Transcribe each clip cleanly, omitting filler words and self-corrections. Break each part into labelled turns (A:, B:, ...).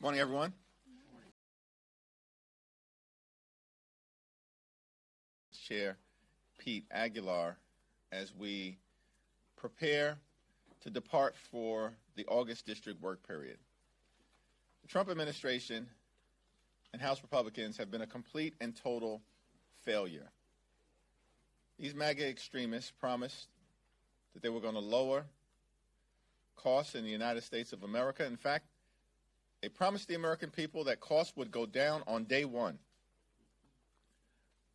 A: Morning, everyone. Chair Pete Aguilar as we prepare to depart for the August district work period. The Trump administration and House Republicans have been a complete and total failure. These MAGA extremists promised that they were going to lower costs in the United States of America. In fact, they promised the American people that costs would go down on day one.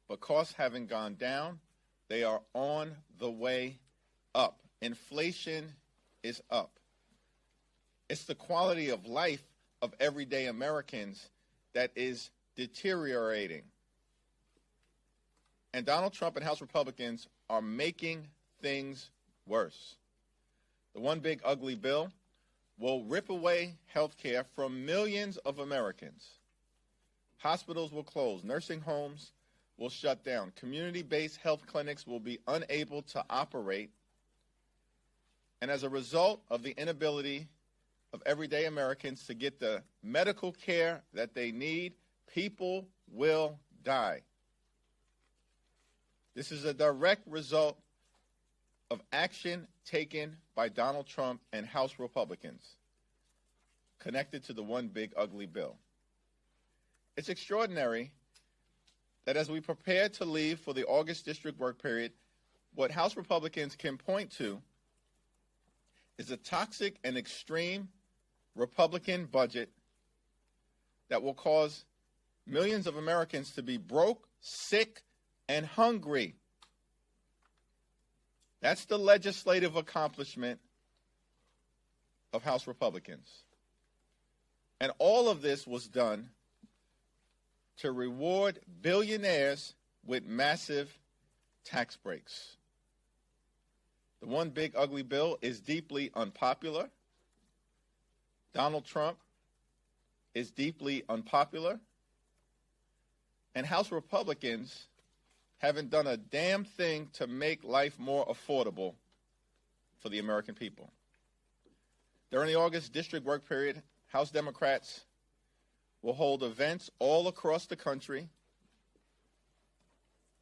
A: But costs haven't gone down. They are on the way up. Inflation is up. It's the quality of life of everyday Americans that is deteriorating. And Donald Trump and House Republicans are making things worse. The one big ugly bill will rip away health care from millions of Americans. Hospitals will close. Nursing homes will shut down. Community-based health clinics will be unable to operate. And as a result of the inability of everyday Americans to get the medical care that they need, people will die. This is a direct result of action taken by Donald Trump and House Republicans connected to the one big ugly bill. It's extraordinary that as we prepare to leave for the August district work period, what House Republicans can point to is a toxic and extreme Republican budget that will cause millions of Americans to be broke, sick, and hungry. That's the legislative accomplishment of House Republicans. And all of this was done to reward billionaires with massive tax breaks. The one big ugly bill is deeply unpopular. Donald Trump is deeply unpopular. And House Republicans haven't done a damn thing to make life more affordable for the American people. During the August district work period, House Democrats will hold events all across the country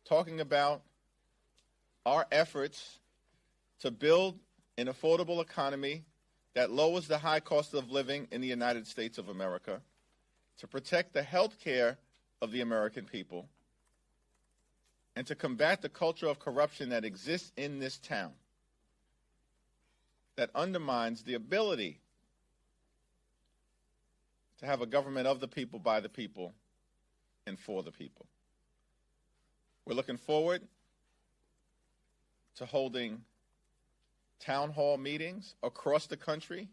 A: talking about our efforts to build an affordable economy that lowers the high cost of living in the United States of America, to protect the health care of the American people, and to combat the culture of corruption that exists in this town that undermines the ability to have a government of the people, by the people, and for the people. We're looking forward to holding town hall meetings across the country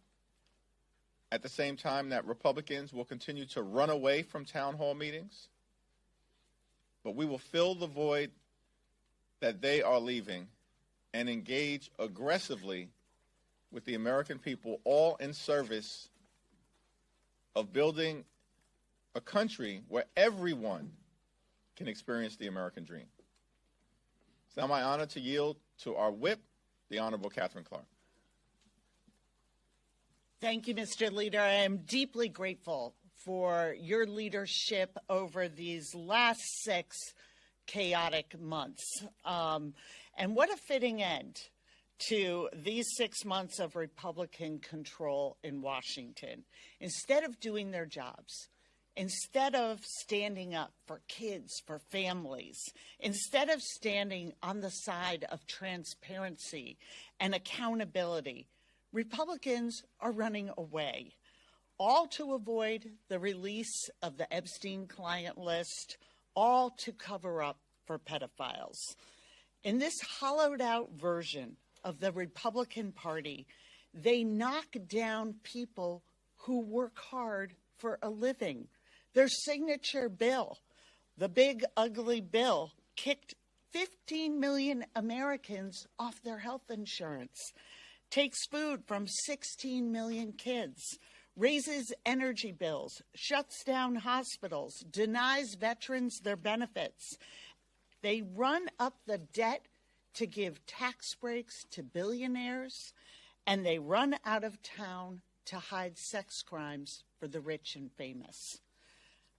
A: at the same time that Republicans will continue to run away from town hall meetings. But we will fill the void that they are leaving and engage aggressively with the American people, all in service of building a country where everyone can experience the American dream. It's now my honor to yield to our whip, the Honorable Catherine Clark.
B: Thank you, Mr. Leader. I am deeply grateful for your leadership over these last 6 chaotic months. And what a fitting end to these 6 months of Republican control in Washington. Instead of doing their jobs, instead of standing up for kids, for families, instead of standing on the side of transparency and accountability, Republicans are running away, all to avoid the release of the Epstein client list, all to cover up for pedophiles. In this hollowed-out version of the Republican Party, they knock down people who work hard for a living. Their signature bill, the big ugly bill, kicked 15 million Americans off their health insurance, takes food from 16 million kids, raises energy bills, shuts down hospitals, denies veterans their benefits. They run up the debt to give tax breaks to billionaires, and they run out of town to hide sex crimes for the rich and famous.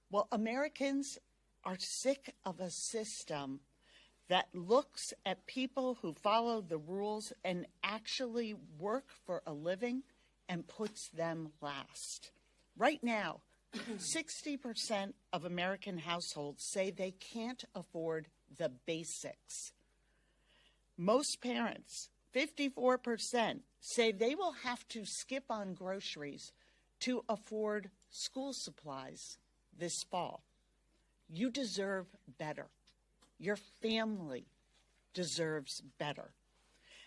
B: Well, Americans are sick of a system that looks at people who follow the rules and actually work for a living and puts them last. Right now, 60% of American households say they can't afford the basics. Most parents, 54%, say they will have to skip on groceries to afford school supplies this fall. You deserve better. Your family deserves better.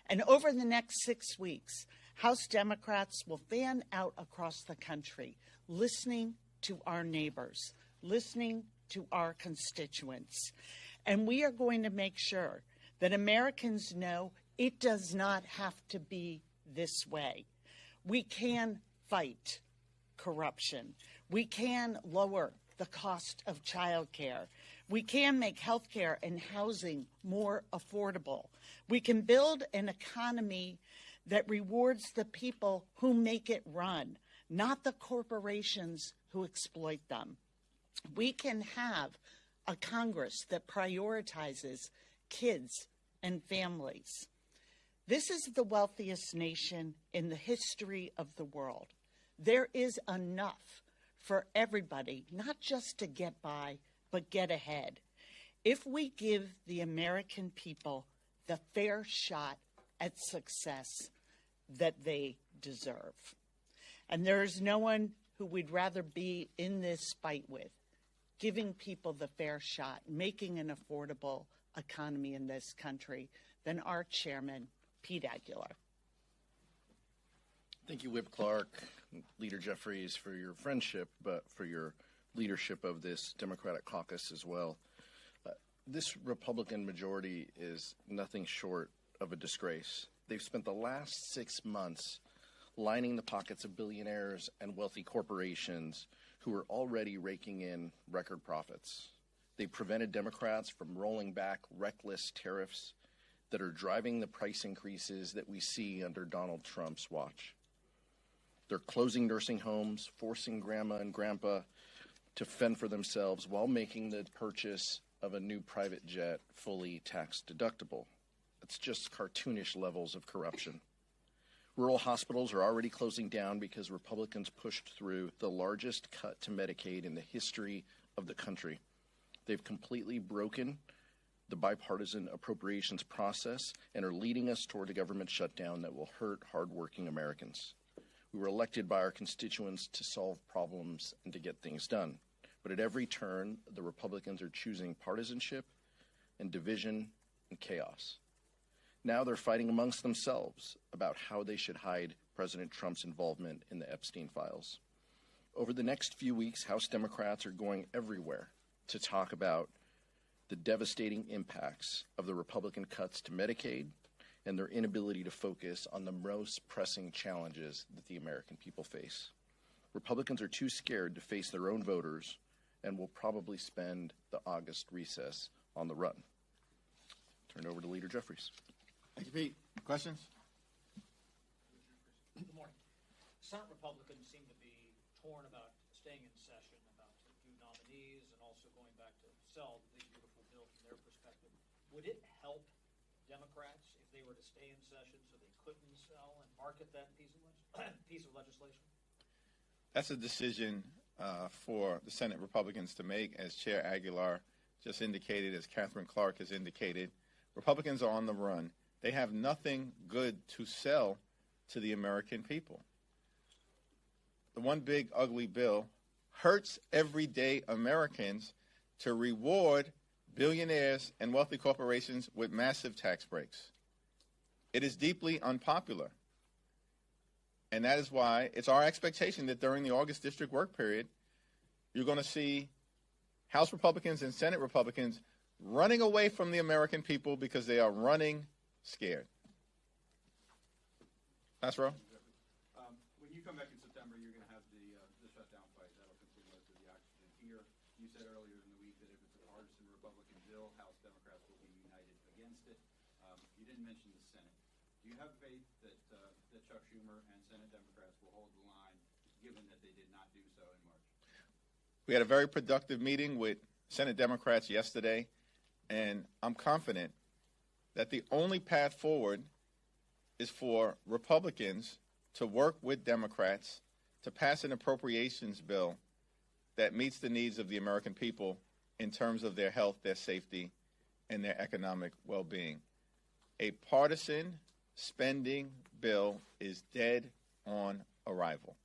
B: And over the next 6 weeks, House Democrats will fan out across the country, listening to our neighbors, listening to our constituents. And we are going to make sure that Americans know it does not have to be this way. We can fight corruption. We can lower the cost of childcare. We can make healthcare and housing more affordable. We can build an economy that rewards the people who make it run, not the corporations who exploit them. We can have a Congress that prioritizes kids and families. This is the wealthiest nation in the history of the world. There is enough for everybody, not just to get by, but get ahead. If we give the American people the fair shot at success that they deserve. And there is no one who we'd rather be in this fight with, giving people the fair shot, making an affordable economy in this country, than our chairman, Pete Aguilar.
C: Thank you, Whip Clark, Leader Jeffries, for your friendship, but for your leadership of this Democratic caucus as well. This Republican majority is nothing short of a disgrace. They've spent the last 6 months lining the pockets of billionaires and wealthy corporations who are already raking in record profits. They prevented Democrats from rolling back reckless tariffs that are driving the price increases that we see under Donald Trump's watch. They're closing nursing homes, forcing grandma and grandpa to fend for themselves while making the purchase of a new private jet fully tax deductible. It's just cartoonish levels of corruption. Rural hospitals are already closing down because Republicans pushed through the largest cut to Medicaid in the history of the country. They've completely broken the bipartisan appropriations process and are leading us toward a government shutdown that will hurt hardworking Americans. We were elected by our constituents to solve problems and to get things done. But at every turn, the Republicans are choosing partisanship and division and chaos. Now they're fighting amongst themselves about how they should hide President Trump's involvement in the Epstein files. Over the next few weeks, House Democrats are going everywhere to talk about the devastating impacts of the Republican cuts to Medicaid and their inability to focus on the most pressing challenges that the American people face. Republicans are too scared to face their own voters and will probably spend the August recess on the run. Turn it over to Leader Jeffries.
A: Thank you, Pete. Questions?
D: Good morning. Senate Republicans seem to be torn about staying in session, about new nominees, and also going back to sell the big, beautiful bill from their perspective. Would it help Democrats if they were to stay in session so they couldn't sell and market that piece of legislation?
A: That's a decision for the Senate Republicans to make, as Chair Aguilar just indicated, as Catherine Clark has indicated. Republicans are on the run. They have nothing good to sell to the American people. The one big ugly bill hurts everyday Americans to reward billionaires and wealthy corporations with massive tax breaks. It is deeply unpopular. And that is why it's our expectation that during the August district work period, you're going to see House Republicans and Senate Republicans running away from the American people because they are running scared. Last row.
E: When you come back in September, you're going to have the shutdown fight. That'll consume most of the oxygen here. You said earlier in the week that if it's a partisan Republican bill, House Democrats will be united against it. You didn't mention the Senate. Do you have faith that Chuck Schumer and Senate Democrats will hold the line given that they did not do so in March?
A: We had a very productive meeting with Senate Democrats yesterday, and I'm confident that the only path forward is for Republicans to work with Democrats to pass an appropriations bill that meets the needs of the American people in terms of their health, their safety, and their economic well-being. A partisan spending bill is dead on arrival.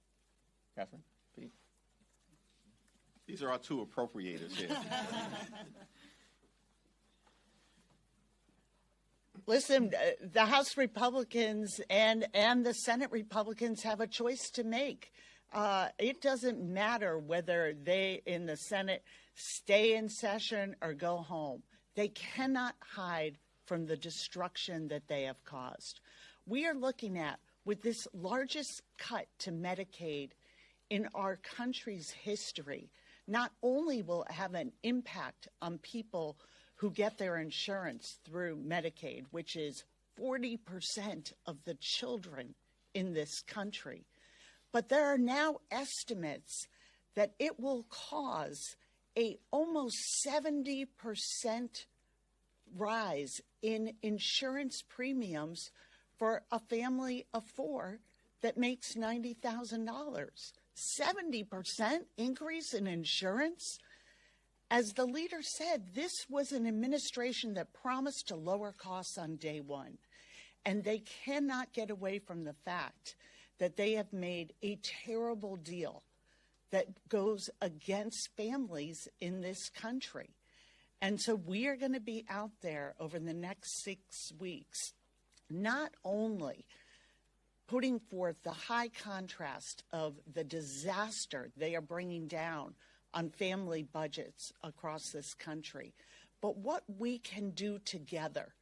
A: Catherine, Pete? These are our two appropriators here.
B: Listen, the House Republicans and the Senate Republicans have a choice to make. It doesn't matter whether they in the Senate stay in session or go home. They cannot hide from the destruction that they have caused. We are looking at, with this largest cut to Medicaid in our country's history, not only will it have an impact on people who get their insurance through Medicaid, which is 40% of the children in this country, but there are now estimates that it will cause a almost 70% rise in insurance premiums for a family of four that makes $90,000. 70% increase in insurance? As the leader said, this was an administration that promised to lower costs on day one, and they cannot get away from the fact that they have made a terrible deal that goes against families in this country. And so we are going to be out there over the next 6 weeks, not only putting forth the high contrast of the disaster they are bringing down on family budgets across this country, but what we can do together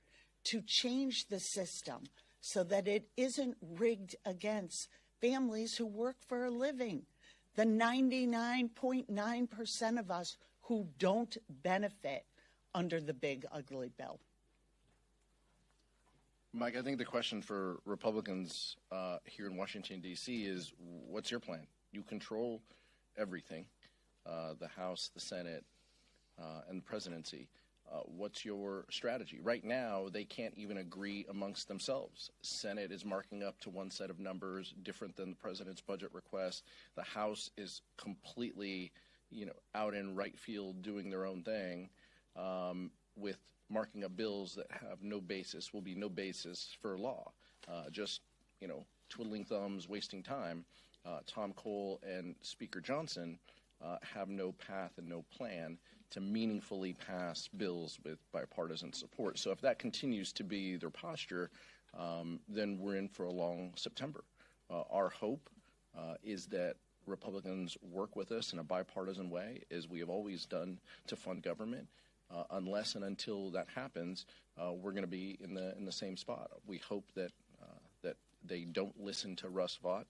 B: to change the system so that it isn't rigged against families who work for a living, the 99.9% of us who don't benefit under the big ugly bill.
C: Mike, I think the question for Republicans here in Washington, D.C. is, what's your plan? You control everything, the House, the Senate, and the presidency. What's your strategy? Right now, they can't even agree amongst themselves. Senate is marking up to one set of numbers different than the president's budget request. The House is completely, out in right field doing their own thing, with marking up bills that have no basis, will be no basis for law. Just, twiddling thumbs, wasting time. Tom Cole and Speaker Johnson have no path and no plan to meaningfully pass bills with bipartisan support. So if that continues to be their posture, then we're in for a long September. Our hope is that Republicans work with us in a bipartisan way, as we have always done, to fund government. Unless and until that happens, we're going to be in the same spot. We hope that that they don't listen to Russ Vought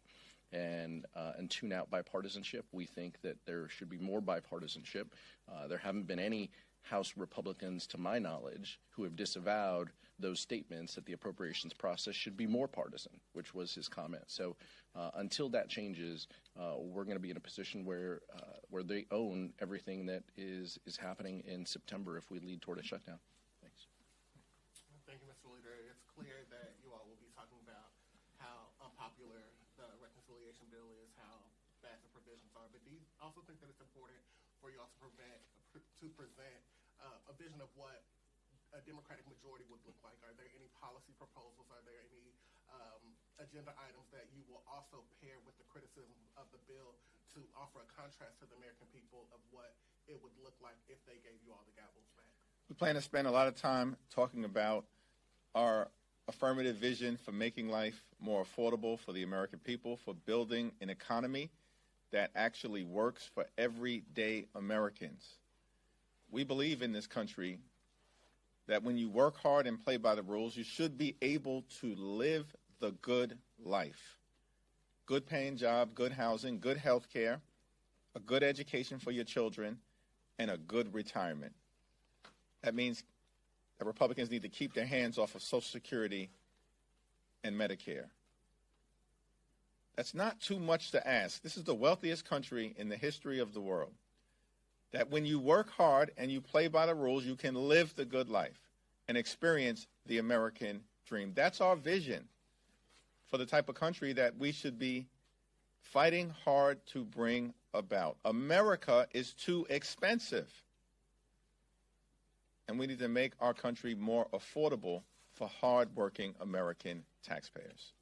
C: and tune out bipartisanship. We think that there should be more bipartisanship. There haven't been any House Republicans, to my knowledge, who have disavowed those statements that the appropriations process should be more partisan, which was his comment. So until that changes, we're going to be in a position where they own everything that is happening in September if we lead toward a shutdown. Thanks.
F: Thank you, Mr. Leader. It's clear that you all will be talking about how unpopular the reconciliation bill is, how bad the provisions are. But do you also think that it's important for you all to present a vision of what a Democratic majority would look like? Are there any policy proposals? Are there any agenda items that you will also pair with the criticism of the bill to offer a contrast to the American people of what it would look like if they gave you all the gavels back?
A: We plan to spend a lot of time talking about our affirmative vision for making life more affordable for the American people, for building an economy that actually works for everyday Americans. We believe in this country that when you work hard and play by the rules, you should be able to live the good life. Good paying job, good housing, good health care, a good education for your children, and a good retirement. That means that Republicans need to keep their hands off of Social Security and Medicare. That's not too much to ask. This is the wealthiest country in the history of the world. That when you work hard and you play by the rules, you can live the good life and experience the American dream. That's our vision for the type of country that we should be fighting hard to bring about. America is too expensive. And we need to make our country more affordable for hard-working American taxpayers.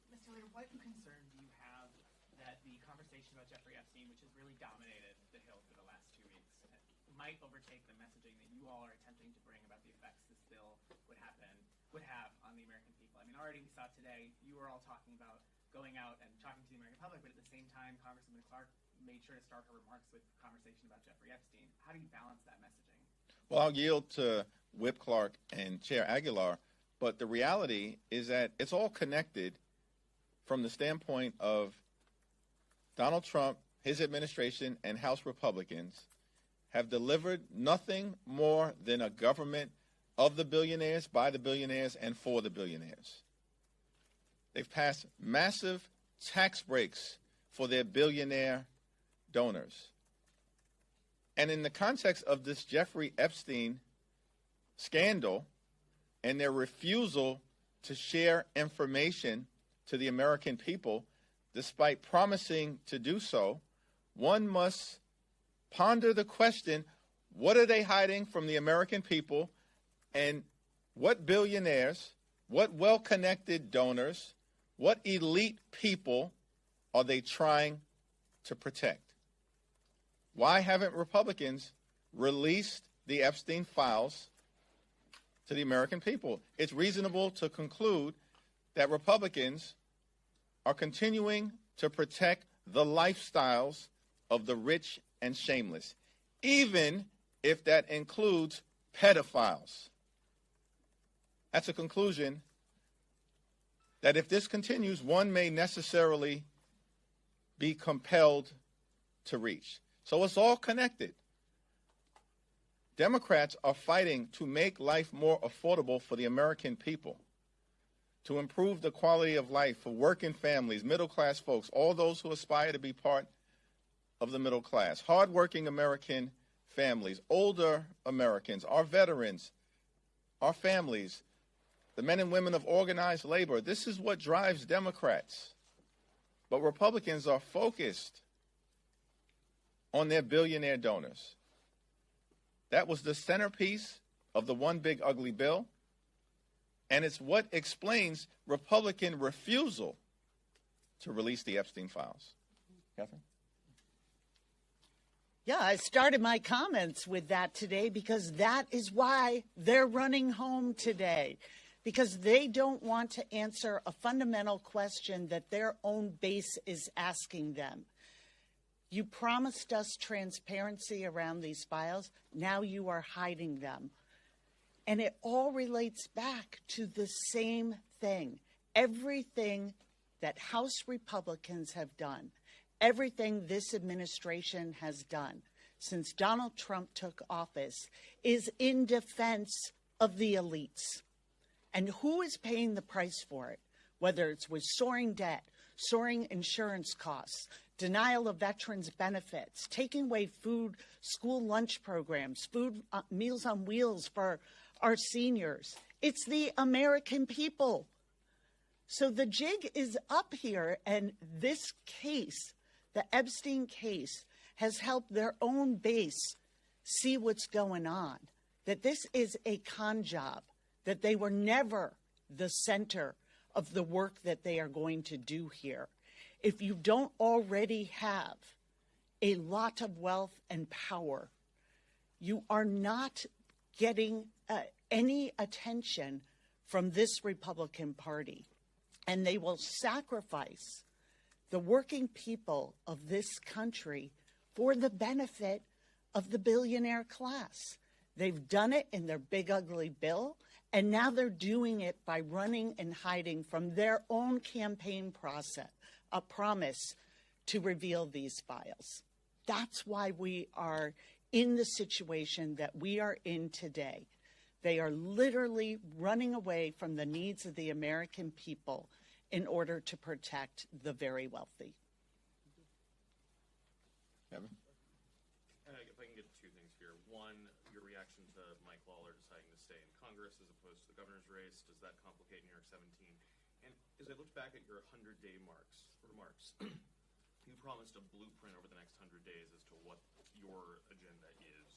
G: Mr. Leader, what concern do you have that the conversation about Jeffrey Epstein, which has really dominated the Hill for the last 2 weeks, might overtake the messaging that you all are attempting to bring about the effects this bill would have on the American people? I mean, already we saw today, you were all talking about going out and talking to the American public, but at the same time, Congresswoman Clark made sure to start her remarks with conversation about Jeffrey Epstein. How do you balance that messaging?
A: Well, I'll yield to Whip Clark and Chair Aguilar, but the reality is that it's all connected from the standpoint of Donald Trump, his administration, and House Republicans have delivered nothing more than a government of the billionaires, by the billionaires, and for the billionaires. They've passed massive tax breaks for their billionaire donors. And in the context of this Jeffrey Epstein scandal and their refusal to share information to the American people, despite promising to do so, one must ponder the question, what are they hiding from the American people, and what billionaires, what well-connected donors, what elite people are they trying to protect? Why haven't Republicans released the Epstein files to the American people? It's reasonable to conclude that Republicans are continuing to protect the lifestyles of the rich and shameless, even if that includes pedophiles. That's a conclusion that if this continues, one may necessarily be compelled to reach. So it's all connected. Democrats are fighting to make life more affordable for the American people, to improve the quality of life for working families, middle-class folks, all those who aspire to be part of the middle class, hardworking American families, older Americans, our veterans, our families, the men and women of organized labor. This is what drives Democrats. But Republicans are focused on their billionaire donors. That was the centerpiece of the one big ugly bill, and it's what explains Republican refusal to release the Epstein files. Catherine?
B: Yeah, I started my comments with that today because that is why they're running home today, because they don't want to answer a fundamental question that their own base is asking them. You promised us transparency around these files. Now you are hiding them. And it all relates back to the same thing. Everything that House Republicans have done, everything this administration has done since Donald Trump took office is in defense of the elites. And who is paying the price for it? Whether it's with soaring debt, soaring insurance costs, denial of veterans' benefits, taking away food, school lunch programs, food Meals on Wheels for our seniors. It's the American people. So the jig is up here, and this case, the Epstein case, has helped their own base see what's going on, that this is a con job, that they were never the center of the work that they are going to do here. If you don't already have a lot of wealth and power, you are not getting any attention from this Republican Party. And they will sacrifice the working people of this country for the benefit of the billionaire class. They've done it in their big ugly bill, and now they're doing it by running and hiding from their own campaign process, a promise to reveal these files. That's why we are in the situation that we are in today. They are literally running away from the needs of the American people in order to protect the very wealthy.
A: Kevin?
H: If I can get two things here. One, your reaction to Mike Lawler deciding to stay in Congress as opposed to the governor's race. Does that complicate New York 17? And as I looked back at your 100-day remarks, you promised a blueprint over the next 100 days as to what your agenda is.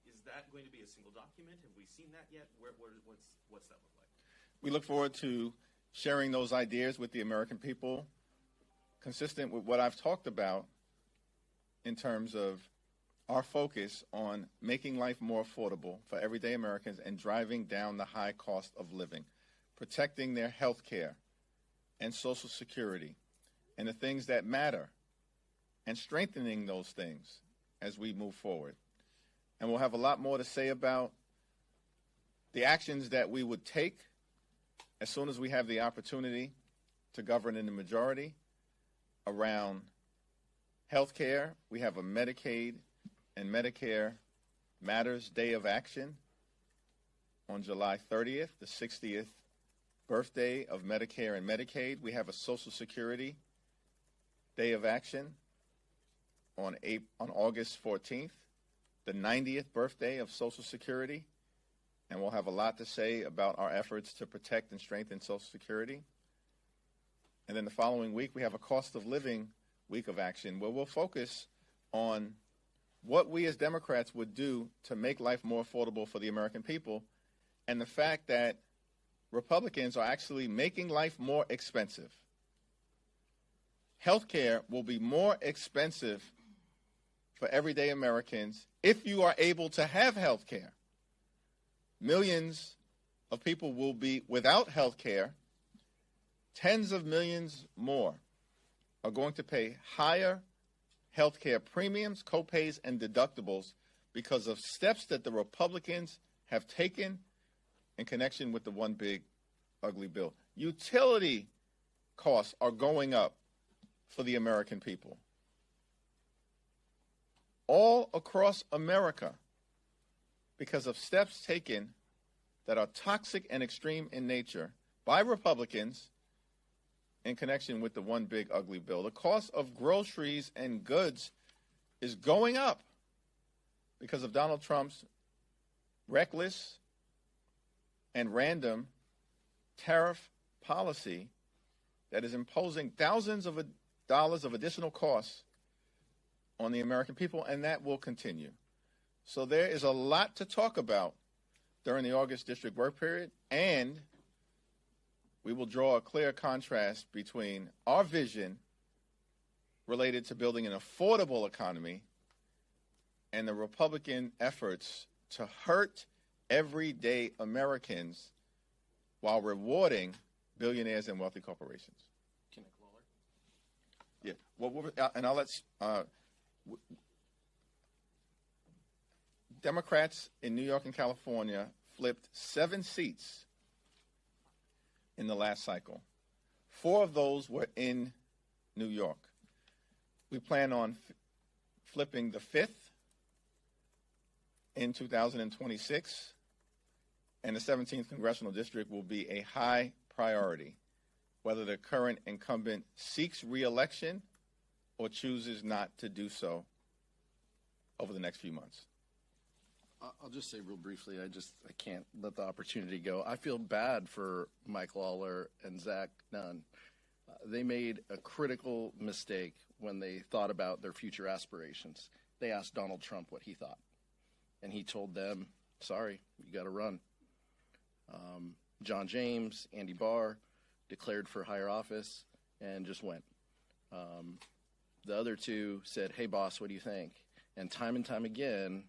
H: Is that going to be a single document? Have we seen that yet? What's that look like?
A: We look forward to sharing those ideas with the American people, consistent with what I've talked about in terms of our focus on making life more affordable for everyday Americans and driving down the high cost of living, protecting their health care and Social Security and the things that matter, and strengthening those things as we move forward. And we'll have a lot more to say about the actions that we would take as soon as we have the opportunity to govern in the majority around health care. We have a Medicaid and Medicare Matters Day of Action on July 30th, the 60th birthday of Medicare and Medicaid. We have a Social Security Day of Action on August 14th, the 90th birthday of Social Security, and we'll have a lot to say about our efforts to protect and strengthen Social Security. And then the following week, we have a Cost of Living Week of Action, where we'll focus on what we as Democrats would do to make life more affordable for the American people, and the fact that Republicans are actually making life more expensive. Health care will be more expensive for everyday Americans if you are able to have health care. Millions of people will be without health care. Tens of millions more are going to pay higher health care premiums, copays, and deductibles because of steps that the Republicans have taken in connection with the one big ugly bill. Utility costs are going up for the American people. All across America, because of steps taken that are toxic and extreme in nature by Republicans in connection with the one big ugly bill. The cost of groceries and goods is going up because of Donald Trump's reckless and random tariff policy that is imposing thousands of dollars of additional costs on the American people, and that will continue. So there is a lot to talk about during the August district work period, and we will draw a clear contrast between our vision related to building an affordable economy and the Republican efforts to hurt everyday Americans while rewarding billionaires and wealthy corporations. Yeah, well, and I'll let Democrats in New York and California flipped 7 seats in the last cycle. 4 of those were in New York. We plan on flipping the 5th in 2026, and the 17th congressional district will be a high priority, whether the current incumbent seeks re-election or chooses not to do so over the next few months.
C: I'll just say real briefly, I can't let the opportunity go. I feel bad for Mike Lawler and Zach Nunn. They made a critical mistake when they thought about their future aspirations. They asked Donald Trump what he thought, and he told them, sorry, you got to run. John James, Andy Barr declared for higher office and just went. The other 2 said, hey, boss, what do you think? And time again,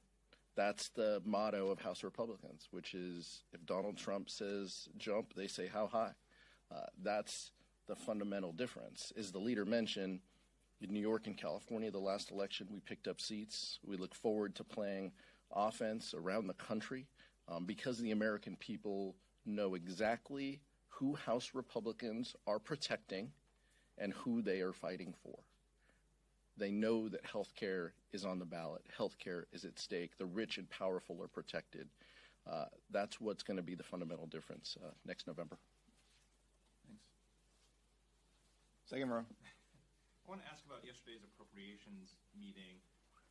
C: that's the motto of House Republicans, which is if Donald Trump says jump, they say how high. That's the fundamental difference. As the leader mentioned, in New York and California, the last election, we picked up seats. We look forward to playing offense around the country because the American people know exactly who House Republicans are protecting and who they are fighting for. They know that health care is on the ballot. Health care is at stake. The rich and powerful are protected. That's what's going to be the fundamental difference next November.
A: Thanks. Second row.
I: I want to ask about yesterday's appropriations meeting.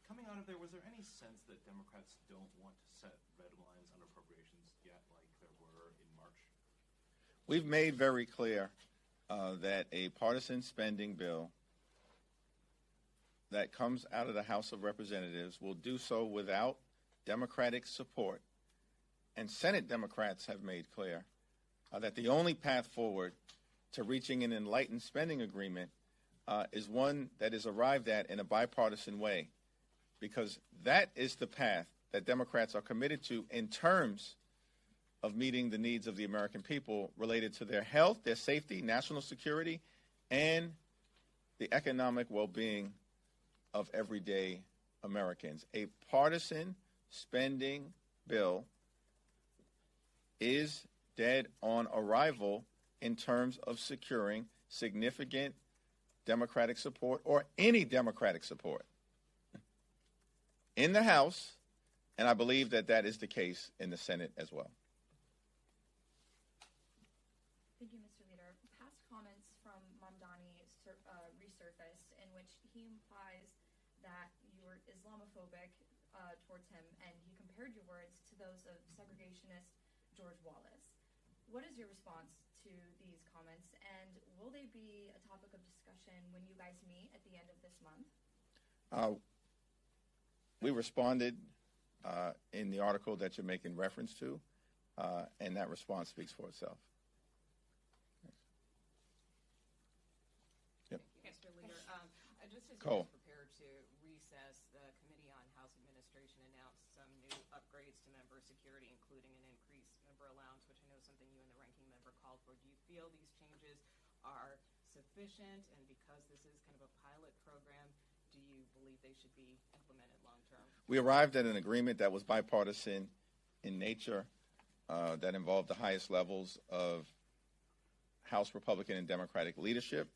I: Coming out of there, was there any sense that Democrats don't want to set red lines on appropriations yet, like there were in March?
A: We've made very clear that a partisan spending bill that comes out of the House of Representatives will do so without Democratic support. And Senate Democrats have made clear that the only path forward to reaching an enlightened spending agreement is one that is arrived at in a bipartisan way, because that is the path that Democrats are committed to in terms of meeting the needs of the American people related to their health, their safety, national security, and the economic well-being of everyday Americans. A partisan spending bill is dead on arrival in terms of securing significant Democratic support, or any Democratic support, in the House, and I believe that that is the case in the Senate as well.
J: Thank you, Mr. Leader. Past comments from Mamdani resurfaced in which he implies that you were Islamophobic towards him, and he compared your words to those of segregationist George Wallace. What is your response to these comments, and will they be a topic of discussion when you guys meet at the end of this month?
A: We responded in the article that you're making reference to, and that response speaks for itself. Yep.
K: Mr. Leader, just as
A: Cole.
K: you prepared to recess, the Committee on House Administration announced some new upgrades to member security, including an increased member allowance, which I know is something you and the ranking member called for. Do you feel these changes are sufficient? And because this is kind of a pilot program, do you believe they should be implemented long term?
A: We arrived at an agreement that was bipartisan in nature, that involved the highest levels of House Republican and Democratic leadership,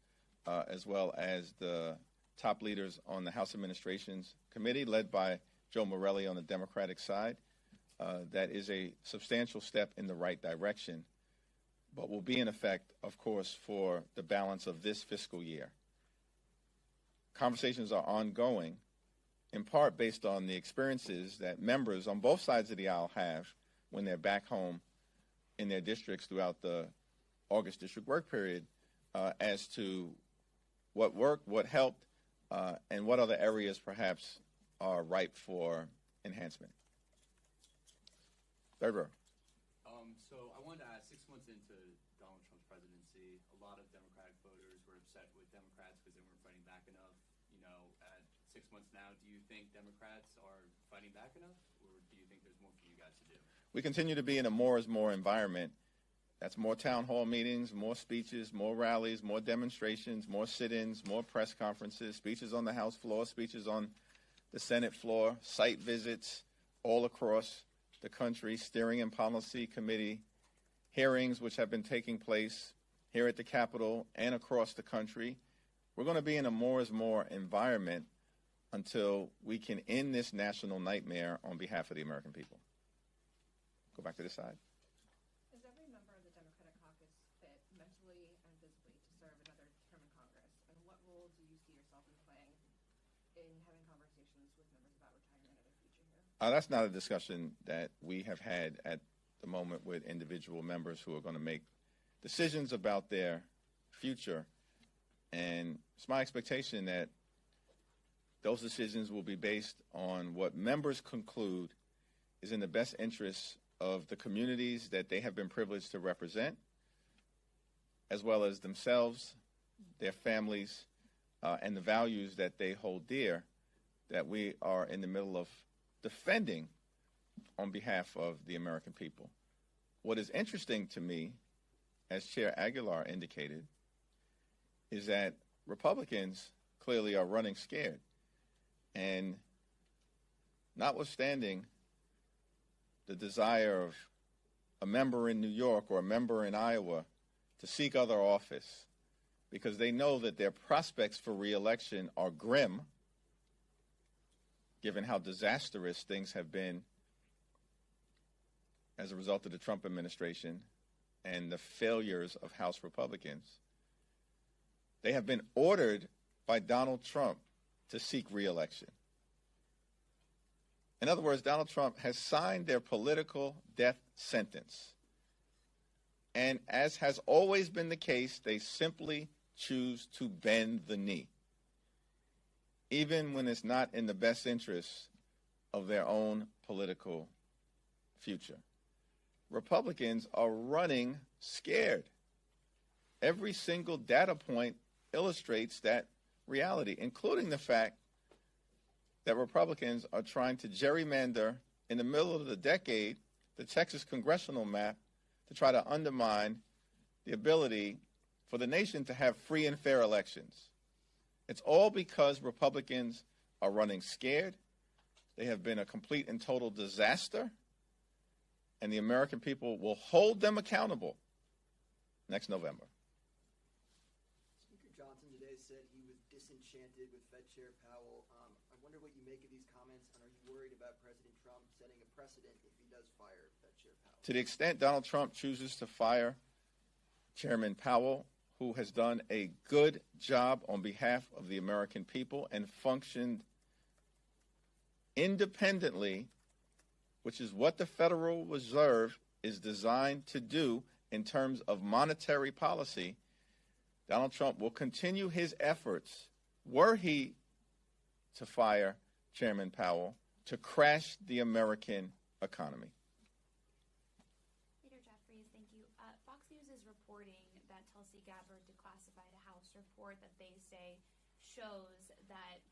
A: as well as the top leaders on the House Administrations Committee, led by Joe Morelli on the Democratic side. That is a substantial step in the right direction, but will be in effect, of course, for the balance of this fiscal year. Conversations are ongoing, in part based on the experiences that members on both sides of the aisle have when they're back home in their districts throughout the August district work period, as to what worked, what helped, and what other areas perhaps are ripe for enhancement. Third row.
E: So I wanted to ask, 6 months into Donald Trump's presidency, a lot of Democratic voters were upset with Democrats because they weren't fighting back enough. You know, at 6 months now, do you think Democrats are fighting back enough, or do you think there's more for you guys to do?
A: We continue to be in a more is more environment. That's more town hall meetings, more speeches, more rallies, more demonstrations, more sit-ins, more press conferences, speeches on the House floor, speeches on the Senate floor, site visits all across the country, steering and policy committee hearings which have been taking place here at the Capitol and across the country. We're going to be in a more is more environment until we can end this national nightmare on behalf of the American people. Go back to this side.
J: Is every member of the Democratic caucus fit mentally and physically to serve another term in Congress? And what role do you see yourself in playing in having conversations with members about retirement or their future here?
A: That's not a discussion that we have had at the moment with individual members who are going to make decisions about their future. And it's my expectation that those decisions will be based on what members conclude is in the best interest of the communities that they have been privileged to represent, as well as themselves, their families, and the values that they hold dear, that we are in the middle of defending on behalf of the American people. What is interesting to me, as Chair Aguilar indicated, is that Republicans clearly are running scared. And notwithstanding the desire of a member in New York or a member in Iowa to seek other office, because they know that their prospects for re-election are grim, given how disastrous things have been as a result of the Trump administration and the failures of House Republicans. They have been ordered by Donald Trump to seek re-election. In other words, Donald Trump has signed their political death sentence. And as has always been the case, they simply choose to bend the knee, even when it's not in the best interest of their own political future. Republicans are running scared. Every single data point illustrates that reality, including the fact that Republicans are trying to gerrymander in the middle of the decade the Texas congressional map to try to undermine the ability for the nation to have free and fair elections. It's all because Republicans are running scared. They have been a complete and total disaster, and the American people will hold them accountable next November.
L: Speaker Johnson today said he was disenchanted with Fed Chair Powell. I wonder what you make of these comments, and are you worried about President Trump setting a precedent if he does fire Fed Chair Powell?
A: To the extent Donald Trump chooses to fire Chairman Powell, who has done a good job on behalf of the American people and functioned independently, which is what the Federal Reserve is designed to do in terms of monetary policy, Donald Trump will continue his efforts, were he to fire Chairman Powell, to crash the American economy.
J: Leader Jeffries, thank you. Fox News is reporting that Tulsi Gabbard declassified a House report that they say shows that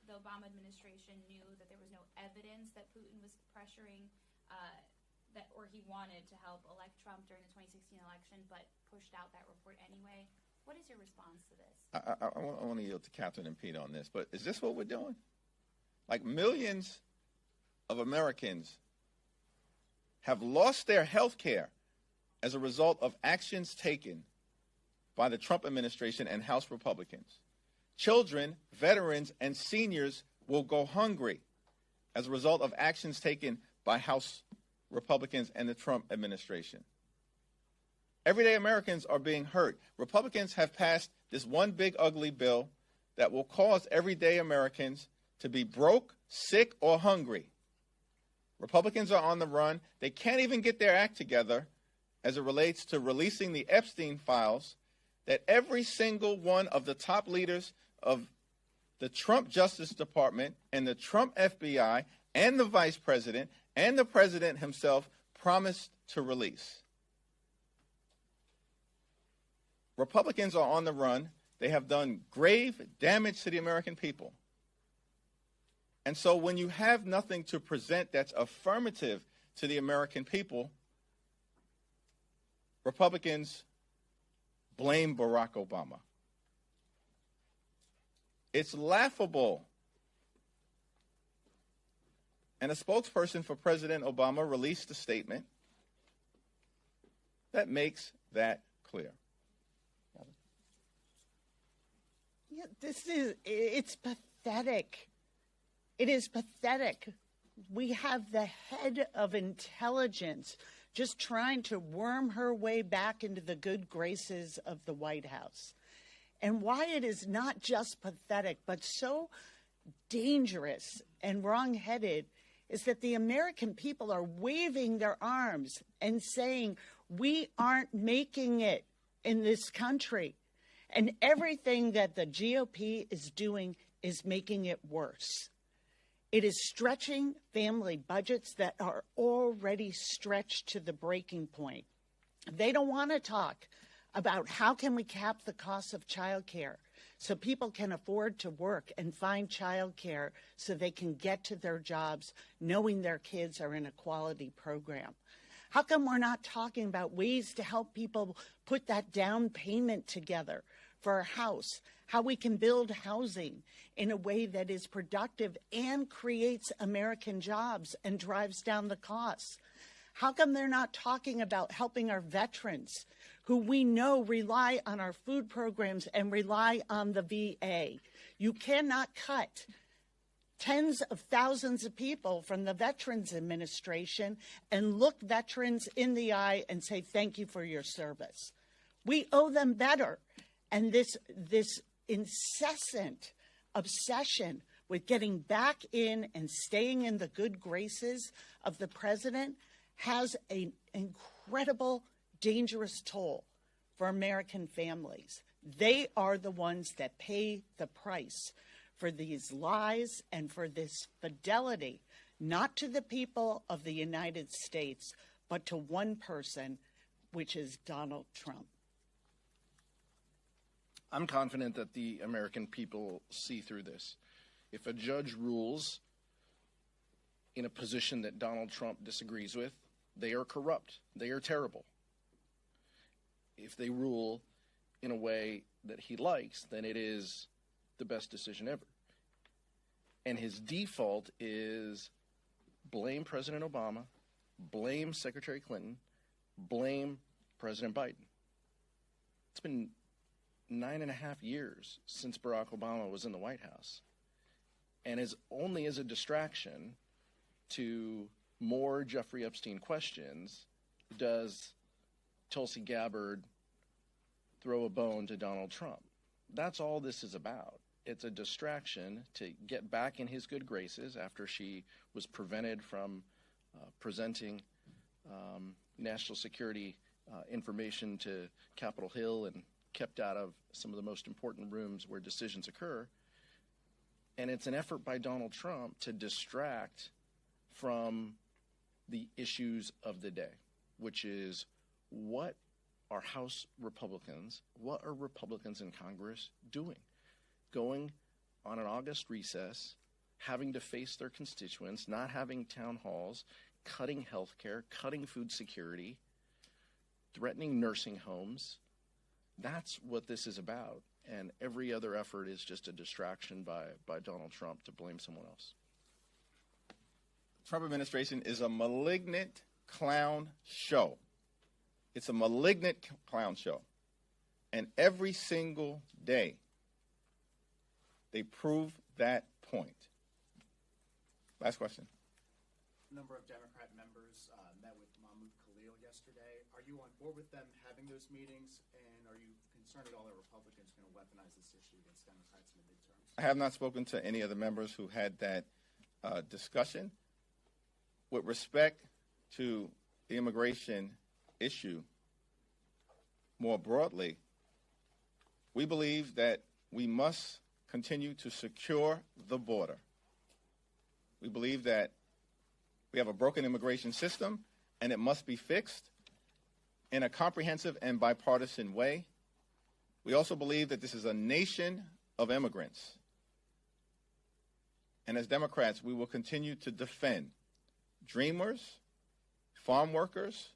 J: the Obama administration knew that there was no evidence that Putin was pressuring or he wanted to help elect Trump during the 2016 election, but pushed out that report anyway. What is your response to this?
A: I want to yield to Catherine and Pete on this, but is this what we're doing? Like, millions of Americans have lost their health care as a result of actions taken by the Trump administration and House Republicans. Children, veterans, and seniors will go hungry as a result of actions taken by House Republicans and the Trump administration. Everyday Americans are being hurt. Republicans have passed this one big ugly bill that will cause everyday Americans to be broke, sick, or hungry. Republicans are on the run. They can't even get their act together as it relates to releasing the Epstein files that every single one of the top leaders of the Trump Justice Department and the Trump FBI and the vice president and the president himself promised to release. Republicans are on the run. They have done grave damage to the American people. And so when you have nothing to present that's affirmative to the American people, Republicans blame Barack Obama. It's laughable. And a spokesperson for President Obama released a statement that makes that clear.
B: Yeah, it's pathetic. It is pathetic. We have the head of intelligence just trying to worm her way back into the good graces of the White House. And why it is not just pathetic, but so dangerous and wrong-headed is that the American people are waving their arms and saying, we aren't making it in this country. And everything that the GOP is doing is making it worse. It is stretching family budgets that are already stretched to the breaking point. They don't want to talk about how can we cap the cost of childcare so people can afford to work and find childcare so they can get to their jobs knowing their kids are in a quality program. How come we're not talking about ways to help people put that down payment together for a house, how we can build housing in a way that is productive and creates American jobs and drives down the costs? How come they're not talking about helping our veterans who we know rely on our food programs and rely on the VA? You cannot cut tens of thousands of people from the Veterans Administration and look veterans in the eye and say, thank you for your service. We owe them better. And this incessant obsession with getting back in and staying in the good graces of the president has an incredible, dangerous toll for American families. They are the ones that pay the price for these lies and for this fidelity, not to the people of the United States, but to one person, which is Donald Trump.
C: I'm confident that the American people see through this. If a judge rules in a position that Donald Trump disagrees with, they are corrupt. They are terrible. If they rule in a way that he likes, then it is the best decision ever. And his default is blame President Obama, blame Secretary Clinton, blame President Biden. It's been 9.5 years since Barack Obama was in the White House. And is only as a distraction to more Jeffrey Epstein questions does Tulsi Gabbard throw a bone to Donald Trump. That's all this is about. It's a distraction to get back in his good graces after she was prevented from presenting national security information to Capitol Hill and kept out of some of the most important rooms where decisions occur. And it's an effort by Donald Trump to distract from the issues of the day, which is what are House Republicans, what are Republicans in Congress doing? Going on an August recess, having to face their constituents, not having town halls, cutting health care, cutting food security, threatening nursing homes. That's what this is about. And every other effort is just a distraction by Donald Trump to blame someone else.
A: The Trump administration is a malignant clown show. It's a malignant clown show. And every single day, they prove that point. Last question.
M: A number of Democrat members met with Mahmoud Khalil yesterday. Are you on board with them having those meetings? And are you concerned at all that Republicans are going to weaponize this issue against Democrats in the midterms?
A: I have not spoken to any of the members who had that discussion. With respect to the immigration issue more broadly, we believe that we must continue to secure the border. We believe that we have a broken immigration system and it must be fixed in a comprehensive and bipartisan way. We also believe that this is a nation of immigrants. And as Democrats, we will continue to defend dreamers, farm workers,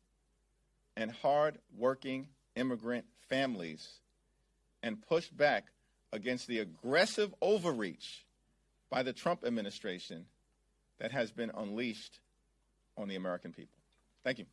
A: and hard-working immigrant families and push back against the aggressive overreach by the Trump administration that has been unleashed on the American people. Thank you.